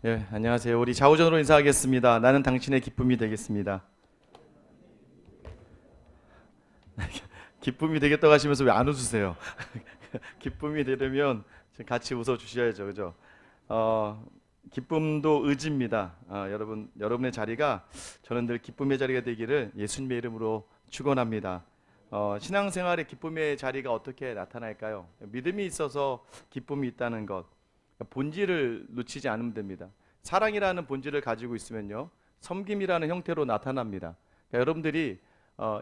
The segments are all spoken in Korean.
예, 안녕하세요. 우리 좌우전으로 인사하겠습니다. 나는 당신의 기쁨이 되겠습니다. 기쁨이 되겠다고 하시면서 왜 안 웃으세요? 기쁨이 되려면 같이 웃어 주셔야죠, 그죠? 어, 기쁨도 의지입니다. 여러분의 자리가 저는 늘 기쁨의 자리가 되기를 예수님의 이름으로 축원합니다. 신앙생활의 기쁨의 자리가 어떻게 나타날까요? 믿음이 있어서 기쁨이 있다는 것. 본질을 놓치지 않으면 됩니다. 사랑이라는 본질을 가지고 있으면요, 섬김이라는 형태로 나타납니다. 그러니까 여러분들이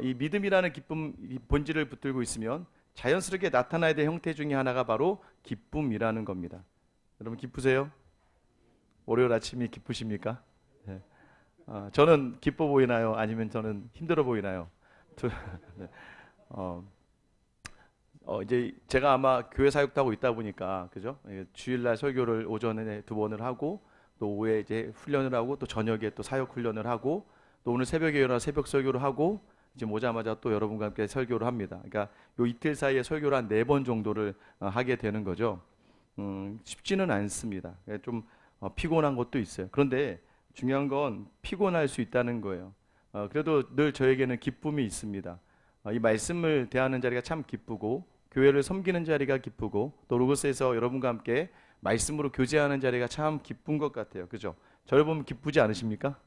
이 믿음이라는 기쁨, 이 본질을 붙들고 있으면 자연스럽게 나타나야 될 형태 중에 하나가 바로 기쁨이라는 겁니다. 여러분 기쁘세요? 월요일 아침이 기쁘십니까? 네. 저는 기뻐 보이나요? 아니면 저는 힘들어 보이나요? 네. 이제 제가 아마 교회 사역도 하고 있다 보니까, 그죠? 주일날 설교를 오전에 2번을 하고, 또 오후에 이제 훈련을 하고, 또 저녁에 또 사역 훈련을 하고, 또 오늘 새벽에 일어나 새벽 설교를 하고, 이제 오자마자 또 여러분과 함께 설교를 합니다. 그러니까 요 이틀 사이에 설교를 한 4번 정도를 하게 되는 거죠. 쉽지는 않습니다. 좀 피곤한 것도 있어요. 그런데 중요한 건 피곤할 수 있다는 거예요. 그래도 늘 저에게는 기쁨이 있습니다. 이 말씀을 대하는 자리가 참 기쁘고, 교회를 섬기는 자리가 기쁘고, 또 로고스에서 여러분과 함께 말씀으로 교제하는 자리가 참 기쁜 것 같아요. 그죠? 저를 보면 기쁘지 않으십니까?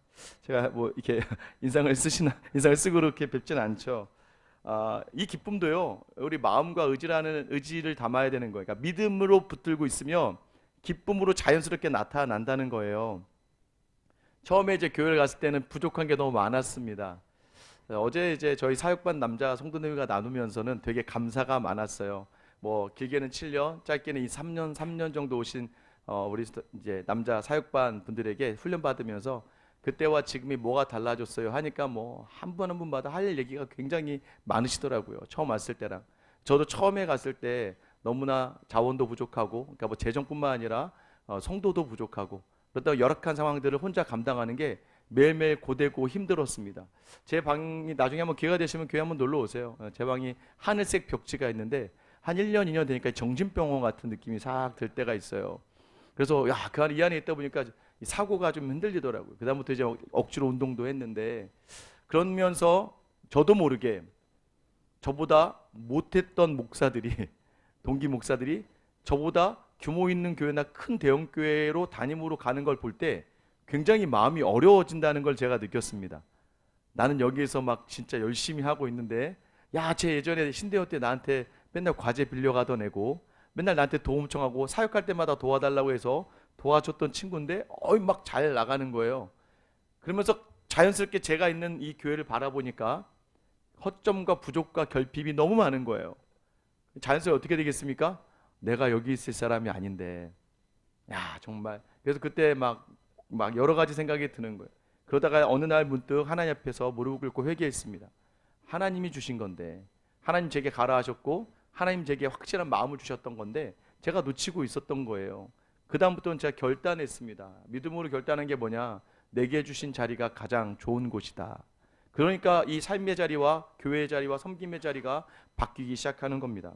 제가 뭐 이렇게 인상을 쓰고 그렇게 뵙진 않죠. 이 기쁨도요, 우리 마음과 의지를 담아야 되는 거예요. 그러니까 믿음으로 붙들고 있으면 기쁨으로 자연스럽게 나타난다는 거예요. 처음에 이제 교회를 갔을 때는 부족한 게 너무 많았습니다. 어제 이제 저희 사역반 남자 성도님과 나누면서는 되게 감사가 많았어요. 뭐 길게는 7년, 짧게는 이 3년 정도 오신 우리 이제 남자 사역반 분들에게 훈련 받으면서 그때와 지금이 뭐가 달라졌어요 하니까 뭐 한 분 한 분마다 할 얘기가 굉장히 많으시더라고요. 처음 왔을 때랑. 저도 처음에 갔을 때 너무나 자원도 부족하고, 그러니까 뭐 재정뿐만 아니라 성도도 부족하고, 그러다 열악한 상황들을 혼자 감당하는 게 매일매일 고되고 힘들었습니다. 제 방이 나중에 한번 기회가 되시면 교회 한번 놀러 오세요. 제 방이 하늘색 벽지가 있는데 한 1년, 2년 되니까 정신병원 같은 느낌이 싹 들 때가 있어요. 그래서 야, 그 안에 이 안에 있다 보니까 사고가 좀 흔들리더라고요. 그다음부터 이제 억지로 운동도 했는데, 그러면서 저도 모르게 저보다 못했던 목사들이 동기 목사들이 저보다 규모 있는 교회나 큰 대형 교회로 담임으로 가는 걸 볼 때 굉장히 마음이 어려워진다는 걸 제가 느꼈습니다. 나는 여기에서 막 진짜 열심히 하고 있는데, 야, 쟤 예전에 신대호 때 나한테 맨날 과제 빌려가던 애고, 맨날 나한테 도움 청하고 사역할 때마다 도와달라고 해서 도와줬던 친구인데 막 잘 나가는 거예요. 그러면서 자연스럽게 제가 있는 이 교회를 바라보니까 허점과 부족과 결핍이 너무 많은 거예요. 자연스럽게 어떻게 되겠습니까? 내가 여기 있을 사람이 아닌데, 야, 정말. 그래서 그때 막 여러 가지 생각이 드는 거예요. 그러다가 어느 날 문득 하나님 앞에서 무릎을 꿇고 회개했습니다. 하나님이 주신 건데, 하나님 제게 가라 하셨고, 하나님 제게 확실한 마음을 주셨던 건데 제가 놓치고 있었던 거예요. 그 다음부터는 제가 결단했습니다. 믿음으로 결단한 게 뭐냐? 내게 주신 자리가 가장 좋은 곳이다. 그러니까 이 삶의 자리와 교회의 자리와 섬김의 자리가 바뀌기 시작하는 겁니다.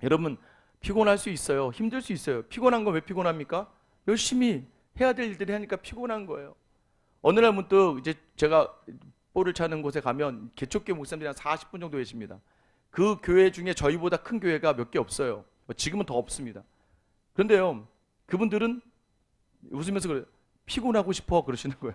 여러분, 피곤할 수 있어요. 힘들 수 있어요. 피곤한 건 왜 피곤합니까? 열심히 해야 될 일들이 하니까 피곤한 거예요. 어느 날 문득 이제 제가 볼을 차는 곳에 가면 개척교회 목사님들이 한 40분 정도 계십니다. 그 교회 중에 저희보다 큰 교회가 몇 개 없어요. 지금은 더 없습니다. 그런데요, 그분들은 웃으면서 그래요. 피곤하고 싶어 그러시는 거예요.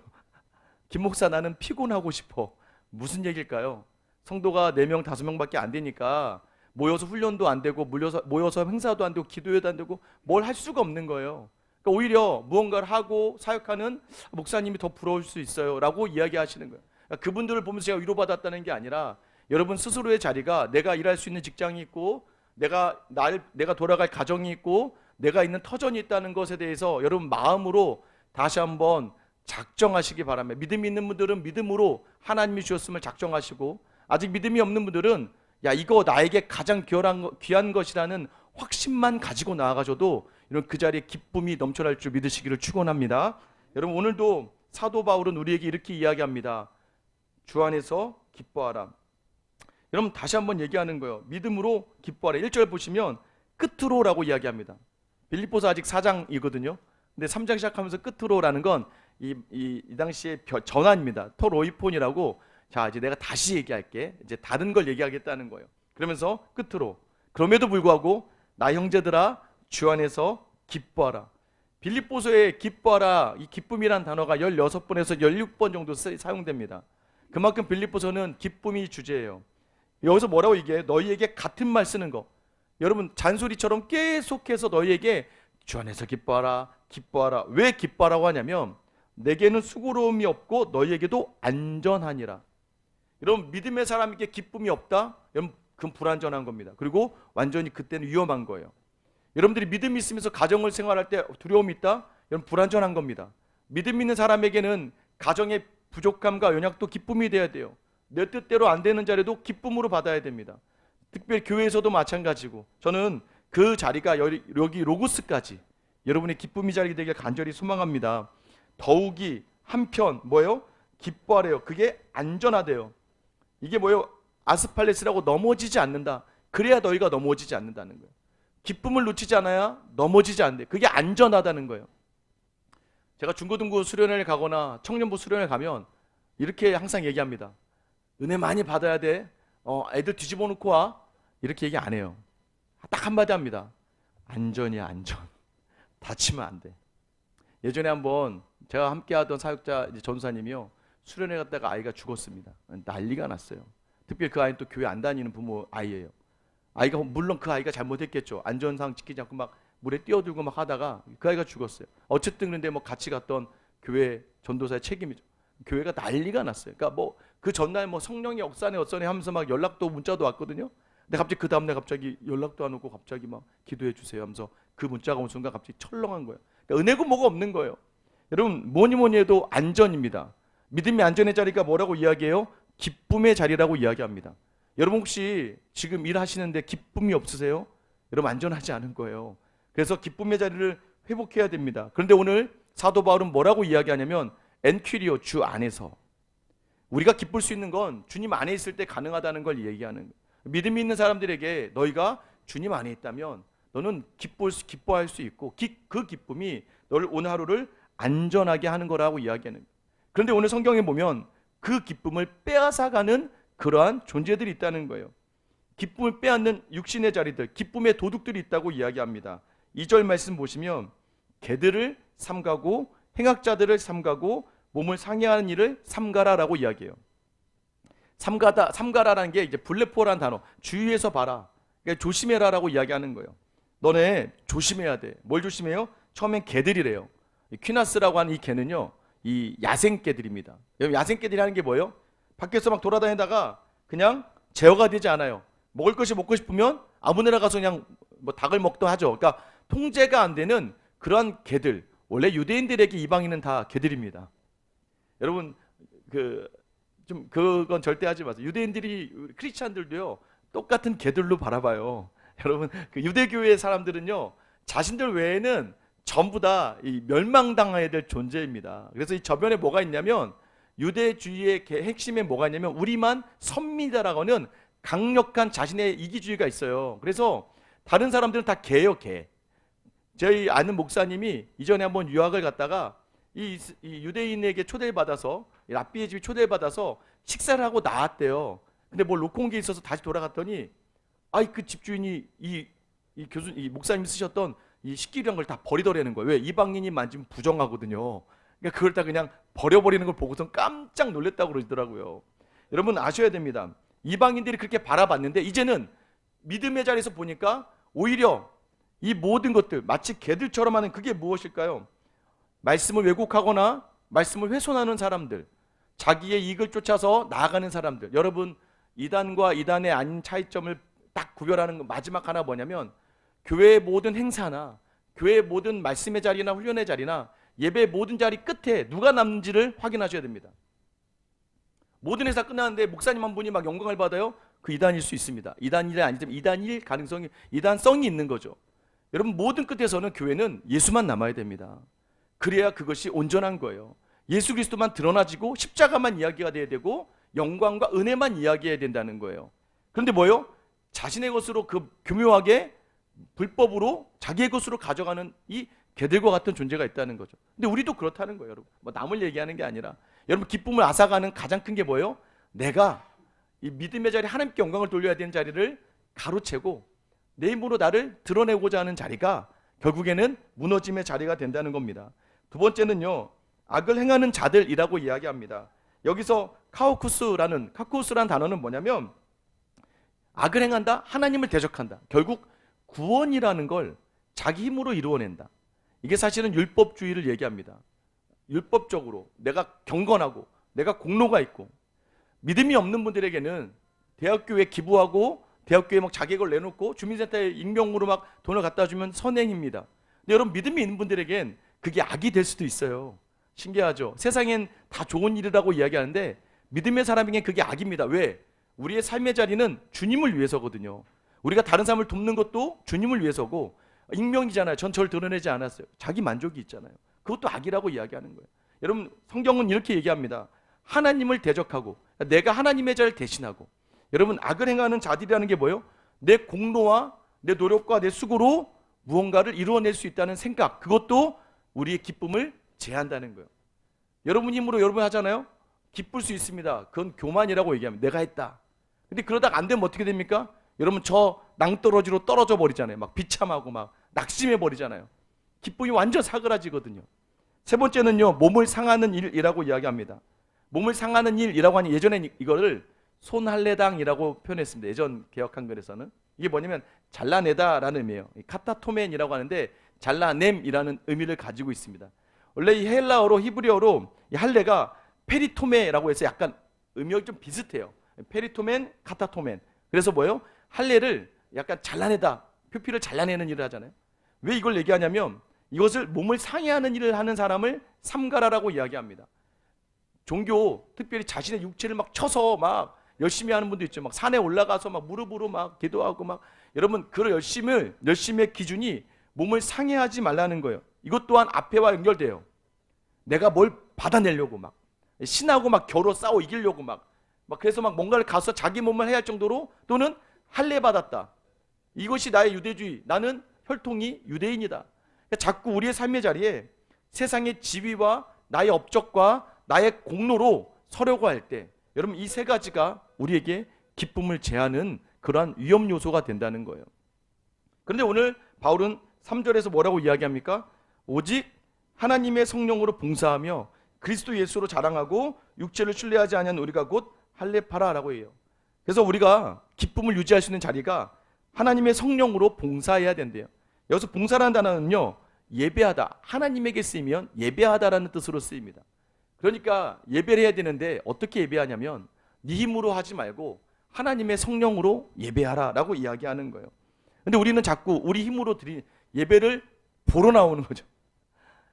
김 목사, 나는 피곤하고 싶어. 무슨 얘기일까요? 성도가 4명, 5명밖에 안 되니까 모여서 훈련도 안 되고, 모여서 행사도 안 되고, 기도회도 안 되고, 뭘 할 수가 없는 거예요. 그러니까 오히려 무언가를 하고 사역하는 목사님이 더 부러울 수 있어요 라고 이야기하시는 거예요. 그러니까 그분들을 보면서 제가 위로받았다는 게 아니라, 여러분 스스로의 자리가, 내가 일할 수 있는 직장이 있고, 내가 돌아갈 가정이 있고, 내가 있는 터전이 있다는 것에 대해서 여러분 마음으로 다시 한번 작정하시기 바랍니다. 믿음이 있는 분들은 믿음으로 하나님이 주셨음을 작정하시고, 아직 믿음이 없는 분들은 야, 이거 나에게 가장 귀한 것이라는 확신만 가지고 나아가셔도 이런 그 자리에 기쁨이 넘쳐날 줄 믿으시기를 축원합니다. 여러분, 오늘도 사도 바울은 우리에게 이렇게 이야기합니다. 주 안에서 기뻐하라. 여러분, 다시 한번 얘기하는 거예요. 믿음으로 기뻐하라. 1절 보시면 끝으로라고 이야기합니다. 빌립보서 아직 4장이거든요. 근데 3장 시작하면서 끝으로라는 건 이 당시에 전환입니다. 토로이폰이라고, 자 이제 내가 다시 얘기할게, 이제 다른 걸 얘기하겠다는 거예요. 그러면서 끝으로, 그럼에도 불구하고 나 형제들아 주 안에서 기뻐하라. 빌립보서에 기뻐하라, 이 기쁨이란 단어가 16번에서 16번 정도 사용됩니다. 그만큼 빌립보서는 기쁨이 주제예요. 여기서 뭐라고 얘기해요? 너희에게 같은 말 쓰는 거. 여러분 잔소리처럼 계속해서 너희에게 주 안에서 기뻐하라, 기뻐하라. 왜 기뻐하라고 하냐면 내게는 수고로움이 없고 너희에게도 안전하니라. 여러분 믿음의 사람에게 기쁨이 없다? 여러분 그건 불안전한 겁니다. 그리고 완전히 그때는 위험한 거예요. 여러분들이 믿음이 있으면서 가정을 생활할 때 두려움이 있다? 여러분 불안전한 겁니다. 믿음 있는 사람에게는 가정의 부족함과 연약도 기쁨이 돼야 돼요. 내 뜻대로 안 되는 자리도 기쁨으로 받아야 됩니다. 특별히 교회에서도 마찬가지고, 저는 그 자리가 여기 로고스까지 여러분의 기쁨의 자리가 되길 간절히 소망합니다. 더욱이 한편 뭐예요? 기뻐하래요. 그게 안전하대요. 이게 뭐예요? 아스팔레스라고 넘어지지 않는다. 그래야 너희가 넘어지지 않는다는 거예요. 기쁨을 놓치지 않아야 넘어지지 않는데 그게 안전하다는 거예요. 제가 중고등부 수련회를 가거나 청년부 수련회 가면 이렇게 항상 얘기합니다. 은혜 많이 받아야 돼. 애들 뒤집어 놓고 와. 이렇게 얘기 안 해요. 딱 한마디 합니다. 안전이야, 안전. 다치면 안 돼. 예전에 한번 제가 함께하던 사역자 전사님이요, 수련회 갔다가 아이가 죽었습니다. 난리가 났어요. 특별히 그 아이는 또 교회 안 다니는 부모 아이예요. 아이가 물론 그 아이가 잘못했겠죠. 안전상 지키지 않고 막 물에 뛰어들고 막 하다가 그 아이가 죽었어요. 어쨌든 그런데 뭐 같이 갔던 교회 전도사의 책임이죠. 교회가 난리가 났어요. 그러니까 뭐 그 전날 뭐 성령의 역사네 어쩌네 하면서 막 연락도 문자도 왔거든요. 근데 갑자기 그 다음날 갑자기 연락도 안 오고 갑자기 막 기도해 주세요 하면서 그 문자가 온 순간 갑자기 철렁한 거예요. 그러니까 은혜고 뭐가 없는 거예요. 여러분 뭐니 해도 안전입니다. 믿음의 안전의 자리가 뭐라고 이야기해요? 기쁨의 자리라고 이야기합니다. 여러분 혹시 지금 일하시는데 기쁨이 없으세요? 여러분 안전하지 않은 거예요. 그래서 기쁨의 자리를 회복해야 됩니다. 그런데 오늘 사도 바울은 뭐라고 이야기하냐면 엔퀴리오, 주 안에서. 우리가 기쁠 수 있는 건 주님 안에 있을 때 가능하다는 걸 얘기하는 거예요. 믿음이 있는 사람들에게 너희가 주님 안에 있다면 너는 기뻐할 수 있고 그 기쁨이 너를 오늘 하루를 안전하게 하는 거라고 이야기하는 거예요. 그런데 오늘 성경에 보면 그 기쁨을 빼앗아가는 그러한 존재들이 있다는 거예요. 기쁨을 빼앗는 육신의 자리들, 기쁨의 도둑들이 있다고 이야기합니다. 2절 말씀 보시면 개들을 삼가고 행악자들을 삼가고 몸을 상해하는 일을 삼가라라고 이야기해요. 삼가라라는 게 이제 블레포라는 단어, 주의해서 봐라, 그러니까 조심해라라고 이야기하는 거예요. 너네 조심해야 돼. 뭘 조심해요? 처음엔 개들이래요. 퀴나스라고 하는 이 개는요, 이 야생 개들입니다. 야생 개들이 하는 게 뭐예요? 밖에서 막 돌아다니다가 그냥 제어가 되지 않아요. 먹을 것이 먹고 싶으면 아무데나 가서 그냥 뭐 닭을 먹도 하죠. 그러니까 통제가 안 되는 그러한 개들. 원래 유대인들에게 이방인은 다 개들입니다. 여러분 그건 절대 하지 마세요. 유대인들이 크리스찬들도요 똑같은 개들로 바라봐요. 여러분 그 유대교회 사람들은요 자신들 외에는 전부 다 이 멸망당해야 될 존재입니다. 그래서 이 저변에 뭐가 있냐면 유대주의의 핵심에 뭐가 있냐면 우리만 섭니다라고는 강력한 자신의 이기주의가 있어요. 그래서 다른 사람들은 다 개예요, 개. 저희 아는 목사님이 이전에 한번 유학을 갔다가 이 유대인에게 초대를 받아서 랍비의 집에 초대를 받아서 식사를 하고 나왔대요. 근데 뭘 놓고 온 게 있어서 다시 돌아갔더니 그 집주인이 이 목사님이 쓰셨던 이 식기류한 걸 다 버리더라는 거예요. 왜? 이방인이 만지면 부정하거든요. 그러니까 그걸 다 그냥 버려버리는 걸 보고선 깜짝 놀랐다고 그러더라고요. 여러분 아셔야 됩니다. 이방인들이 그렇게 바라봤는데 이제는 믿음의 자리에서 보니까 오히려 이 모든 것들 마치 개들처럼 하는 그게 무엇일까요? 말씀을 왜곡하거나 말씀을 훼손하는 사람들, 자기의 이익을 쫓아서 나아가는 사람들. 여러분 이단과 이단의 아닌 차이점을 딱 구별하는 건 마지막 하나 뭐냐면 교회의 모든 행사나 교회의 모든 말씀의 자리나 훈련의 자리나 예배의 모든 자리 끝에 누가 남는지를 확인하셔야 됩니다. 모든 행사 끝나는데 목사님 한 분이 막 영광을 받아요? 그 이단일 수 있습니다. 이단일이 아니지만 이단일 가능성이, 이단성이 있는 거죠. 여러분 모든 끝에서는 교회는 예수만 남아야 됩니다. 그래야 그것이 온전한 거예요. 예수 그리스도만 드러나지고 십자가만 이야기가 돼야 되고 영광과 은혜만 이야기해야 된다는 거예요. 그런데 뭐예요? 자신의 것으로 그 교묘하게 불법으로 자기의 것으로 가져가는 이 걔들과 같은 존재가 있다는 거죠. 근데 우리도 그렇다는 거예요, 여러분. 뭐 남을 얘기하는 게 아니라 여러분 기쁨을 앗아가는 가장 큰 게 뭐예요? 내가 이 믿음의 자리, 하나님께 영광을 돌려야 되는 자리를 가로채고 내 힘으로 나를 드러내고자 하는 자리가 결국에는 무너짐의 자리가 된다는 겁니다. 두 번째는요, 악을 행하는 자들이라고 이야기합니다. 여기서 카우쿠스라는 단어는 뭐냐면 악을 행한다, 하나님을 대적한다. 결국 구원이라는 걸 자기 힘으로 이루어낸다. 이게 사실은 율법주의를 얘기합니다. 율법적으로 내가 경건하고 내가 공로가 있고, 믿음이 없는 분들에게는 대학교에 기부하고 대학교에 막 자격을 내놓고 주민센터에 익명으로 막 돈을 갖다 주면 선행입니다. 근데 여러분 믿음이 있는 분들에겐 그게 악이 될 수도 있어요. 신기하죠? 세상엔 다 좋은 일이라고 이야기하는데 믿음의 사람에겐 그게 악입니다. 왜? 우리의 삶의 자리는 주님을 위해서거든요. 우리가 다른 사람을 돕는 것도 주님을 위해서고, 익명이잖아요. 전 저를 드러내지 않았어요. 자기 만족이 있잖아요. 그것도 악이라고 이야기하는 거예요. 여러분 성경은 이렇게 얘기합니다. 하나님을 대적하고 내가 하나님의 자를 대신하고. 여러분 악을 행하는 자들이라는 게 뭐예요? 내 공로와 내 노력과 내 수고로 무언가를 이루어낼 수 있다는 생각, 그것도 우리의 기쁨을 제한다는 거예요. 여러분 힘으로 여러분 하잖아요. 기쁠 수 있습니다. 그건 교만이라고 얘기합니다. 내가 했다. 근데 그러다가 안 되면 어떻게 됩니까? 여러분 저 낭떠러지로 떨어져 버리잖아요. 막 비참하고 막 낙심해 버리잖아요. 기쁨이 완전 사그라지거든요. 세 번째는요, 몸을 상하는 일이라고 이야기합니다. 몸을 상하는 일이라고 하니 예전에 이거를 손할례당이라고 표현했습니다. 예전 개역 한글에서는. 이게 뭐냐면 잘라내다라는 의미예요. 카타토멘이라고 하는데 잘라냄이라는 의미를 가지고 있습니다. 원래 이 헬라어로, 히브리어로 이 할례가 페리토메라고 해서 약간 의미가 좀 비슷해요. 페리토멘, 카타토멘. 그래서 뭐예요? 할례를 약간 잘라내다, 표피를 잘라내는 일을 하잖아요. 왜 이걸 얘기하냐면 이것을 몸을 상해하는 일을 하는 사람을 삼가라라고 이야기합니다. 종교, 특별히 자신의 육체를 막 쳐서 막 열심히 하는 분도 있죠. 막 산에 올라가서 막 무릎으로 막 기도하고 막. 여러분 그런 열심의 기준이 몸을 상해하지 말라는 거예요. 이것 또한 앞에와 연결돼요. 내가 뭘 받아내려고 막 신하고 막 겨루 싸워 이기려고 막 그래서 막 뭔가를 가서 자기 몸을 해야 할 정도로, 또는 할례 받았다. 이것이 나의 유대주의. 나는 혈통이 유대인이다. 그러니까 자꾸 우리의 삶의 자리에 세상의 지위와 나의 업적과 나의 공로로 서려고 할 때, 여러분 이 세 가지가 우리에게 기쁨을 제하는 그러한 위험 요소가 된다는 거예요. 그런데 오늘 바울은 3절에서 뭐라고 이야기합니까? 오직 하나님의 성령으로 봉사하며 그리스도 예수로 자랑하고 육체를 신뢰하지 아니한 우리가 곧 할례파라라고 해요. 그래서 우리가 기쁨을 유지할 수 있는 자리가 하나님의 성령으로 봉사해야 된대요. 여기서 봉사라는 단어는요, 예배하다, 하나님에게 쓰이면 예배하다라는 뜻으로 쓰입니다. 그러니까 예배를 해야 되는데 어떻게 예배하냐면 네 힘으로 하지 말고 하나님의 성령으로 예배하라라고 이야기하는 거예요. 근데 우리는 자꾸 우리 힘으로 드린 예배를 보러 나오는 거죠.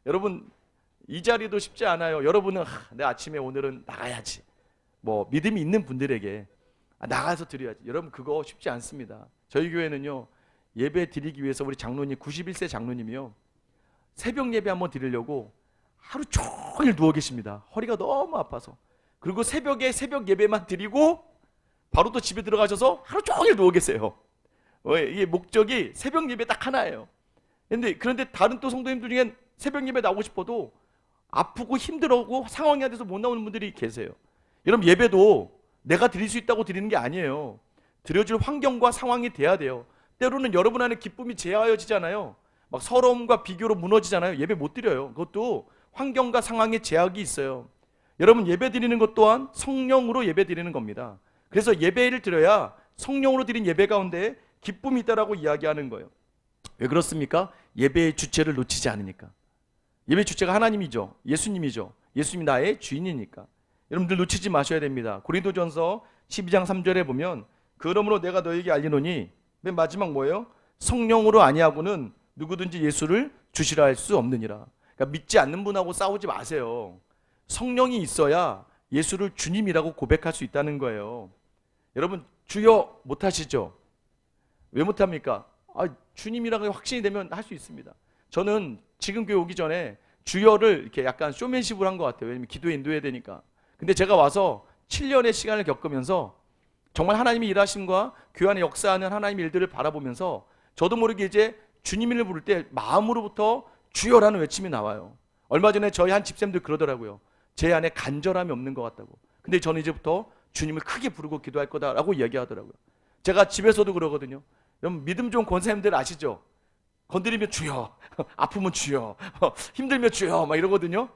여러분 이 자리도 쉽지 않아요. 여러분은 내 아침에 오늘은 나가야지, 뭐 믿음이 있는 분들에게 나가서 드려야지. 여러분 그거 쉽지 않습니다. 저희 교회는요, 예배 드리기 위해서 우리 장로님, 91세 장로님이요, 새벽 예배 한번 드리려고 하루 종일 누워 계십니다. 허리가 너무 아파서. 그리고 새벽에 새벽 예배만 드리고 바로 또 집에 들어가셔서 하루 종일 누워 계세요. 이게 목적이 새벽 예배 딱 하나예요. 그런데 다른 또 성도님들 중엔 새벽 예배 나오고 싶어도 아프고 힘들고 상황이 안 돼서 못 나오는 분들이 계세요. 여러분 예배도 내가 드릴 수 있다고 드리는 게 아니에요. 드려줄 환경과 상황이 돼야 돼요. 때로는 여러분 안에 기쁨이 제하여지잖아요. 막 서러움과 비교로 무너지잖아요. 예배 못 드려요. 그것도 환경과 상황에 제약이 있어요. 여러분 예배 드리는 것 또한 성령으로 예배 드리는 겁니다. 그래서 예배를 드려야 성령으로 드린 예배 가운데 기쁨이 있다라고 이야기하는 거예요. 왜 그렇습니까? 예배의 주체를 놓치지 않으니까. 예배 주체가 하나님이죠. 예수님이죠. 예수님이 나의 주인이니까. 여러분들 놓치지 마셔야 됩니다. 고린도전서 12장 3절에 보면 그러므로 내가 너에게 알리노니, 맨 마지막 뭐예요? 성령으로 아니하고는 누구든지 예수를 주시라 할 수 없느니라. 그러니까 믿지 않는 분하고 싸우지 마세요. 성령이 있어야 예수를 주님이라고 고백할 수 있다는 거예요. 여러분 주여 못하시죠? 왜 못합니까? 주님이라고 확신이 되면 할 수 있습니다. 저는 지금 교회 오기 전에 주여를 이렇게 약간 쇼맨십으로 한 것 같아요. 왜냐면 기도에 인도해야 되니까. 근데 제가 와서 7년의 시간을 겪으면서 정말 하나님의 일하심과 교회 안에 역사하는 하나님의 일들을 바라보면서 저도 모르게 이제 주님을 부를 때 마음으로부터 주여라는 외침이 나와요. 얼마 전에 저희 한 집사님들 그러더라고요. 제 안에 간절함이 없는 것 같다고. 근데 저는 이제부터 주님을 크게 부르고 기도할 거다라고 이야기하더라고요. 제가 집에서도 그러거든요. 여러분 믿음 좋은 권사님들 아시죠? 건드리면 주여, 아프면 주여, 힘들면 주여 막 이러거든요.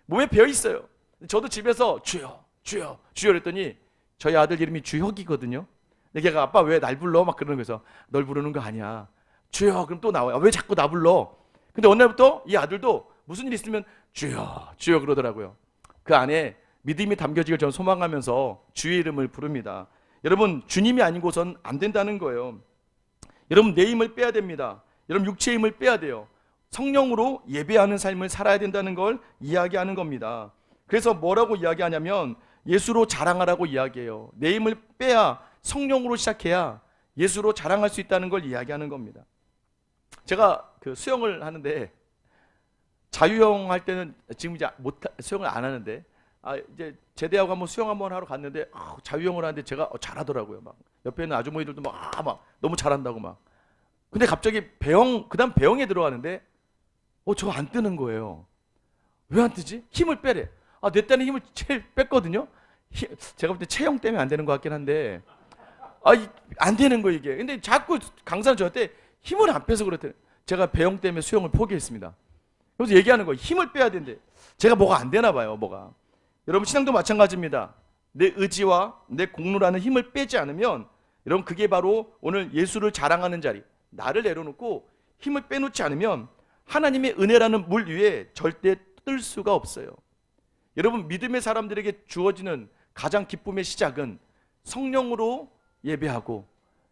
몸에 배어 있어요. 저도 집에서 주여, 주여, 주여 그랬더니 저희 아들 이름이 주혁이거든요. 근데 걔가 아빠 왜 날 불러? 막 그러는 거에서 널 부르는 거 아니야. 주여. 그럼 또 나와요. 왜 자꾸 나 불러? 근데 어느 날부터 이 아들도 무슨 일 있으면 주여, 주여 그러더라고요. 그 안에 믿음이 담겨지길 저는 소망하면서 주의 이름을 부릅니다. 여러분 주님이 아니고선 안 된다는 거예요. 여러분 내 힘을 빼야 됩니다. 여러분 육체의 힘을 빼야 돼요. 성령으로 예배하는 삶을 살아야 된다는 걸 이야기하는 겁니다. 그래서 뭐라고 이야기하냐면 예수로 자랑하라고 이야기해요. 내 힘을 빼야 성령으로 시작해야 예수로 자랑할 수 있다는 걸 이야기하는 겁니다. 제가 그 수영을 하는데 자유형 할 때는 지금 이제 수영을 안 하는데 이제 제대하고 한번 수영 한번 하러 갔는데 자유형을 하는데 제가 잘하더라고요. 막 옆에 있는 아주머니들도 막 너무 잘한다고 막. 근데 갑자기 그다음 배영에 들어가는데 저거 안 뜨는 거예요. 왜 안 뜨지? 힘을 빼래. 내 딴에 힘을 제일 뺐거든요. 제가 볼 때 체형 때문에 안 되는 것 같긴 한데 안 되는 거 이게. 근데 자꾸 강사는 저한테 힘을 안 빼서 그랬대요. 제가 배영 때문에 수영을 포기했습니다. 그래서 얘기하는 거예요. 힘을 빼야 된대. 제가 뭐가 안 되나 봐요. 뭐가. 여러분 신앙도 마찬가지입니다. 내 의지와 내 공로라는 힘을 빼지 않으면 여러분 그게 바로 오늘 예수를 자랑하는 자리, 나를 내려놓고 힘을 빼놓지 않으면 하나님의 은혜라는 물 위에 절대 뜰 수가 없어요. 여러분 믿음의 사람들에게 주어지는 가장 기쁨의 시작은 성령으로 예배하고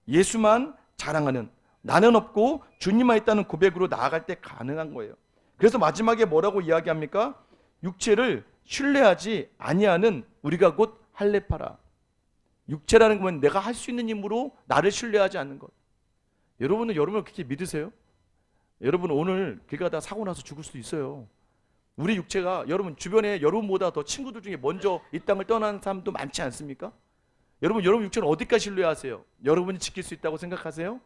예수만 자랑하는, 나는 없고 주님만 있다는 고백으로 나아갈 때 가능한 거예요. 그래서 마지막에 뭐라고 이야기합니까? 육체를 신뢰하지 아니하는 우리가 곧 할례파라. 육체라는 건 내가 할 수 있는 힘으로 나를 신뢰하지 않는 것. 여러분은 여러분을 그렇게 믿으세요? 여러분 오늘 길 가다가 사고 나서 죽을 수도 있어요. 우리 육체가 여러분 주변에 여러분보다 더 친구들 중에 먼저 이 땅을 떠나는 사람도 많지 않습니까? 여러분 육체는 어디까지 신뢰하세요? 여러분이 지킬 수 있다고 생각하세요?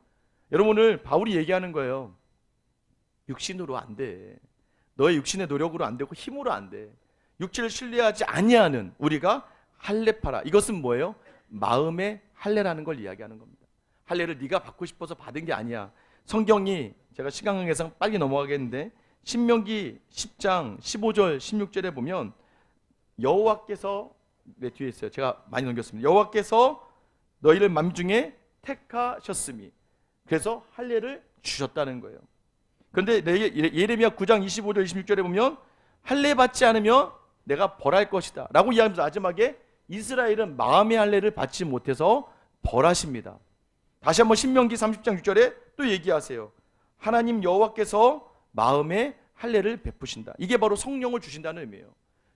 여러분 오늘 바울이 얘기하는 거예요. 육신으로 안 돼. 너의 육신의 노력으로 안 되고 힘으로 안 돼. 육체를 신뢰하지 아니하는 우리가 할례파라. 이것은 뭐예요? 마음의 할례라는 걸 이야기하는 겁니다. 할례를 네가 받고 싶어서 받은 게 아니야. 성경이 제가 시간 관계상 빨리 넘어가겠는데 신명기 10장 15절 16절에 보면 여호와께서 내 뒤에 있어요. 제가 많이 넘겼습니다. 여호와께서 너희를 만중에 택하셨음이 그래서 할례를 주셨다는 거예요. 그런데 예레미야 9장 25절 26절에 보면 할례 받지 않으면 내가 벌할 것이다 라고 이야기하면서 마지막에 이스라엘은 마음의 할례를 받지 못해서 벌하십니다. 다시 한번 신명기 30장 6절에 또 얘기하세요. 하나님 여호와께서 마음의 할례를 베푸신다. 이게 바로 성령을 주신다는 의미예요.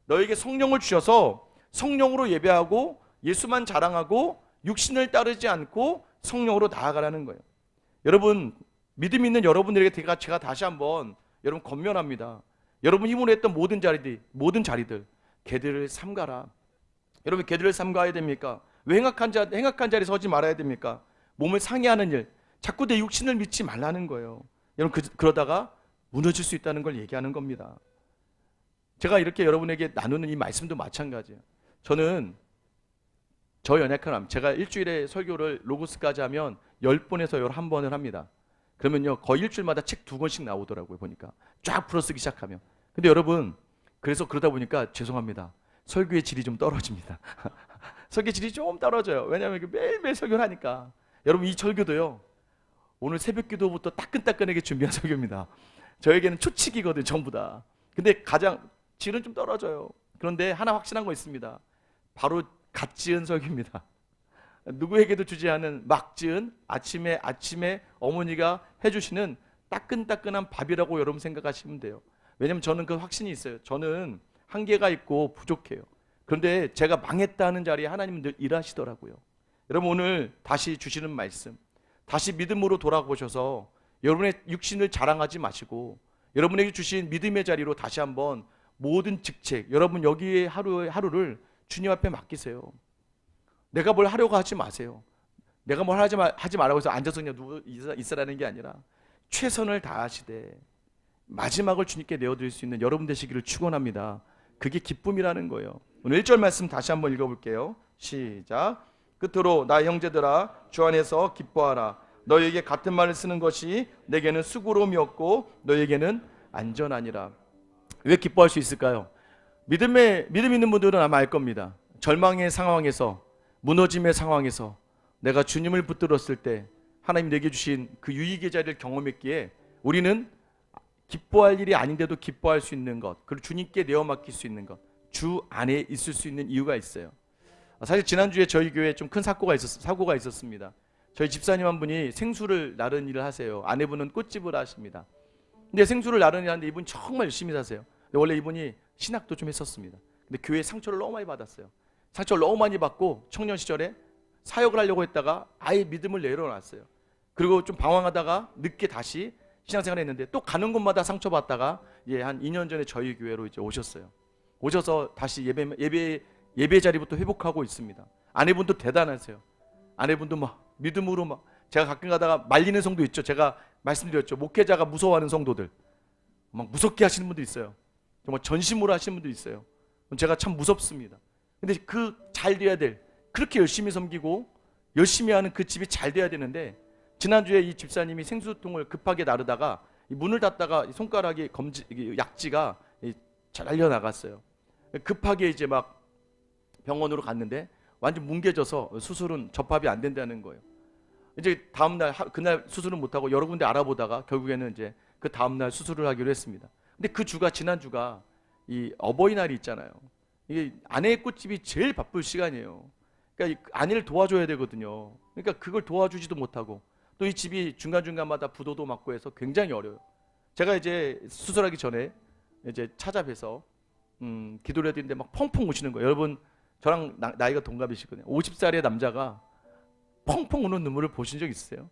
너에게 성령을 주셔서 성령으로 예배하고 예수만 자랑하고 육신을 따르지 않고 성령으로 나아가라는 거예요. 여러분 믿음 있는 여러분들에게 제가 다시 한번 여러분 권면합니다. 여러분 힘으로 했던 모든 자리들 개들을 삼가라. 여러분 개들을 삼가야 됩니까? 왜 행악한 자리에 서지 말아야 됩니까? 몸을 상해하는 일, 자꾸 내 육신을 믿지 말라는 거예요. 여러분 그러다가 무너질 수 있다는 걸 얘기하는 겁니다. 제가 이렇게 여러분에게 나누는 이 말씀도 마찬가지예요. 저는 저 연약한 마음, 제가 일주일에 설교를 로고스까지 하면 10번에서 11번을 합니다. 그러면요 거의 일주일마다 책 2권씩 나오더라고요. 보니까 쫙 풀어쓰기 시작하면. 근데 여러분 그래서 그러다 보니까 죄송합니다. 설교의 질이 좀 떨어집니다. 설교 질이 좀 떨어져요. 왜냐하면 매일매일 설교를 하니까. 여러분 이 설교도요 오늘 새벽 기도부터 따끈따끈하게 준비한 설교입니다. 저에게는 초칙이거든요. 전부 다. 근데 가장 질은 좀 떨어져요. 그런데 하나 확실한 거 있습니다. 바로 갓 지은 설교입니다. 누구에게도 주지 않은 막 지은 아침에 어머니가 해주시는 따끈따끈한 밥이라고 여러분 생각하시면 돼요. 왜냐면 저는 그 확신이 있어요. 저는 한계가 있고 부족해요. 그런데 제가 망했다는 자리에 하나님은 늘 일하시더라고요. 여러분 오늘 다시 주시는 말씀, 다시 믿음으로 돌아보셔서 여러분의 육신을 자랑하지 마시고 여러분에게 주신 믿음의 자리로 다시 한번 모든 직책, 여러분 여기에 하루를 주님 앞에 맡기세요. 내가 뭘 하려고 하지 마세요. 내가 뭘 하지 말라고 해서 앉아서 그냥 누워 있으라는 게 아니라 최선을 다하시되 마지막을 주님께 내어드릴 수 있는 여러분 되시기를 축원합니다. 그게 기쁨이라는 거예요. 오늘 1절 말씀 다시 한번 읽어볼게요. 시작. 끝으로 나 형제들아 주 안에서 기뻐하라. 너희에게 같은 말을 쓰는 것이 내게는 수고로움이었고 너희에게는 안전하니라. 왜 기뻐할 수 있을까요? 믿음 있는 분들은 아마 알 겁니다. 절망의 상황에서, 무너짐의 상황에서 내가 주님을 붙들었을 때 하나님 내게 주신 그 유익의 자리를 경험했기에 우리는 기뻐할 일이 아닌데도 기뻐할 수 있는 것, 그리고 주님께 내어 맡길 수 있는 것, 주 안에 있을 수 있는 이유가 있어요. 사실 지난주에 저희 교회에 좀 큰 사고가 있었습니다. 저희 집사님 한 분이 생수를 나르는 일을 하세요. 아내분은 꽃집을 하십니다. 근데 생수를 나르는 일 하는데 이분이 정말 열심히 사세요. 근데 원래 이분이 신학도 좀 했었습니다. 근데 교회에 상처를 너무 많이 받았어요. 상처를 너무 많이 받고 청년 시절에 사역을 하려고 했다가 아예 믿음을 내려놨어요. 그리고 좀 방황하다가 늦게 다시 신앙생활을 했는데 또 가는 곳마다 상처받다가 한 2년 전에 저희 교회로 이제 오셨어요. 오셔서 다시 예배 자리부터 회복하고 있습니다. 아내분도 대단하세요. 아내분도 막 믿음으로 막 제가 가끔 가다가 말리는 성도 있죠. 제가 말씀드렸죠. 목회자가 무서워하는 성도들 막 무섭게 하시는 분도 있어요. 정말 전심으로 하시는 분도 있어요. 제가 참 무섭습니다. 근데 그 잘 돼야 될, 그렇게 열심히 섬기고 열심히 하는 그 집이 잘 돼야 되는데 지난주에 이 집사님이 생수통을 급하게 나르다가 문을 닫다가 손가락이 약지가 잘려 나갔어요. 급하게 이제 막 병원으로 갔는데 완전 뭉개져서 수술은 접합이 안 된다는 거예요. 이제 다음날 그날 수술은 못하고 여러 군데 알아보다가 결국에는 이제 그 다음날 수술을 하기로 했습니다. 근데 그 주가 지난주가 이 어버이날이 있잖아요. 이게 아내의 꽃집이 제일 바쁠 시간이에요. 그러니까 아내를 도와줘야 되거든요. 그러니까 그걸 도와주지도 못하고 또 이 집이 중간중간마다 부도도 맞고 해서 굉장히 어려워요. 제가 이제 수술하기 전에 이제 찾아뵈서 기도를 해야 되는데 막 펑펑 우시는 거예요. 여러분 저랑 나이가 동갑이시거든요. 50살의 남자가 펑펑 우는 눈물을 보신 적 있으세요?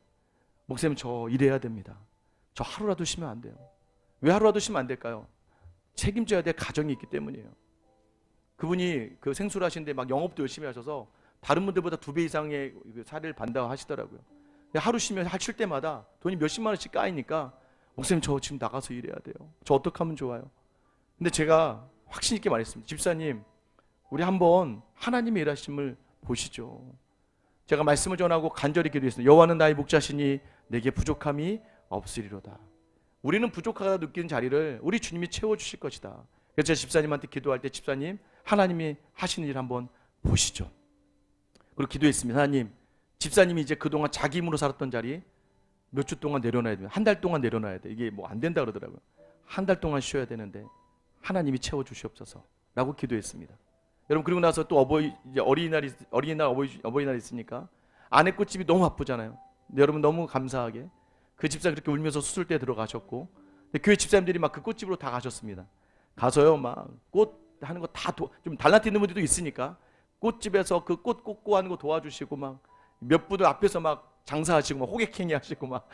목사님 저 일해야 됩니다. 저 하루라도 쉬면 안 돼요. 왜 하루라도 쉬면 안 될까요? 책임져야 될 가정이 있기 때문이에요. 그분이 그 생수를 하시는데 막 영업도 열심히 하셔서 다른 분들보다 2배 이상의 사례를 받는다고 하시더라고요. 하루 쉬면 쉴 때마다 돈이 몇십만 원씩 까이니까 목사님 저 지금 나가서 일해야 돼요. 저 어떻게 하면 좋아요? 근데 제가 확신 있게 말했습니다. 집사님 우리 한번 하나님의 일하심을 보시죠. 제가 말씀을 전하고 간절히 기도했습니다. 여호와는 나의 목자시니 내게 부족함이 없으리로다. 우리는 부족하다 느끼는 자리를 우리 주님이 채워주실 것이다. 그래서 제가 집사님한테 기도할 때 집사님 하나님이 하시는 일 한번 보시죠. 그리고 기도했습니다. 하나님 집사님이 이제 그동안 자기 힘으로 살았던 자리 몇 주 동안 내려놔야 돼요. 한 달 동안 내려놔야 돼. 이게 뭐 안 된다 그러더라고요. 한 달 동안 쉬어야 되는데 하나님이 채워주시옵소서 라고 기도했습니다. 여러분 그리고 나서 또 어린이날이 있으니까 아내 꽃집이 너무 바쁘잖아요. 근데 여러분 너무 감사하게 그 집사 그렇게 울면서 수술대 들어가셨고 교회 집사님들이 막 그 꽃집으로 다 가셨습니다. 가서요 막 꽃 하는 거 다 좀 달란트 있는 분들도 있으니까 꽃집에서 그 꽃 꽂고 하는 거 도와주시고 막 몇 분들 앞에서 막 장사하시고 막 호객행위 하시고 막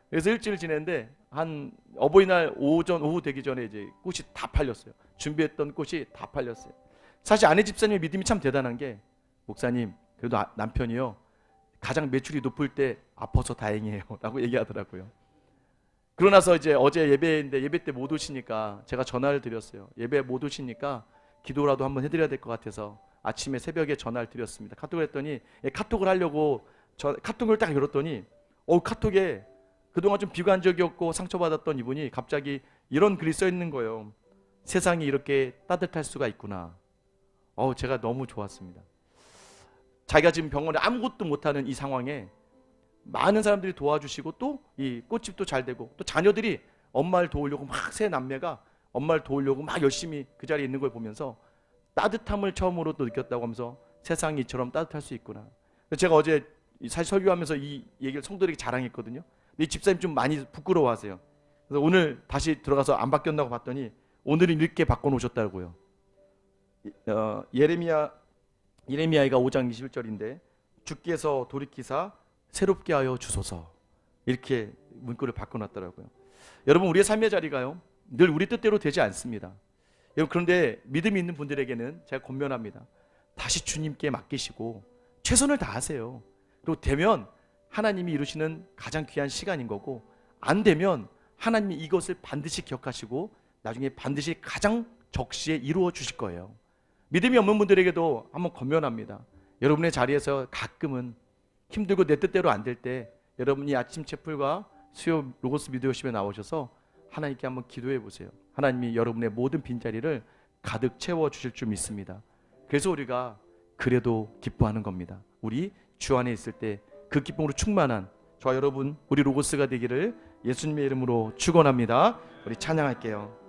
그래서 일주일 지냈는데 한 어버이날 오후 되기 전에 이제 꽃이 다 팔렸어요. 준비했던 꽃이 다 팔렸어요. 사실 아내 집사님의 믿음이 참 대단한 게 목사님 그래도 남편이요 가장 매출이 높을 때 아파서 다행이에요 라고 얘기하더라고요. 그러고 나서 이제 어제 예배인데 예배 때 못 오시니까 제가 전화를 드렸어요. 예배 못 오시니까 기도라도 한번 해드려야 될 것 같아서 아침에 새벽에 전화를 드렸습니다. 카톡을 했더니 카톡을 하려고 카톡을 딱 열었더니 카톡에 그동안 좀 비관적이었고 상처받았던 이분이 갑자기 이런 글이 써 있는 거예요. 세상이 이렇게 따뜻할 수가 있구나. 제가 너무 좋았습니다. 자기가 지금 병원에 아무것도 못하는 이 상황에 많은 사람들이 도와주시고 또 이 꽃집도 잘 되고 또 자녀들이 엄마를 도우려고 막 세 남매가 엄마를 도우려고 막 열심히 그 자리에 있는 걸 보면서 따뜻함을 처음으로 또 느꼈다고 하면서 세상이 이처럼 따뜻할 수 있구나. 제가 어제 사실 설교하면서 이 얘기를 성도들에게 자랑했거든요. 근데 이 집사님 좀 많이 부끄러워하세요. 그래서 오늘 다시 들어가서 안 바뀌었나고 봤더니 오늘은 이렇게 바꿔놓으셨다고요. 예레미야가 5장 21절인데 주께서 돌이키사 새롭게 하여 주소서 이렇게 문구를 바꿔놨더라고요. 여러분 우리의 삶의 자리가요 늘 우리 뜻대로 되지 않습니다. 그런데 믿음이 있는 분들에게는 제가 권면합니다. 다시 주님께 맡기시고 최선을 다하세요. 그리고 되면 하나님이 이루시는 가장 귀한 시간인 거고 안 되면 하나님이 이것을 반드시 기억하시고 나중에 반드시 가장 적시에 이루어 주실 거예요. 믿음이 없는 분들에게도 한번 권면합니다. 여러분의 자리에서 가끔은 힘들고 내 뜻대로 안 될 때 여러분이 아침 채플과 수요 로고스 미디어십에 나오셔서 하나님께 한번 기도해 보세요. 하나님이 여러분의 모든 빈자리를 가득 채워 주실 줄 믿습니다. 그래서 우리가 그래도 기뻐하는 겁니다. 우리 주 안에 있을 때 그 기쁨으로 충만한 저와 여러분 우리 로고스가 되기를 예수님의 이름으로 축원합니다. 우리 찬양할게요.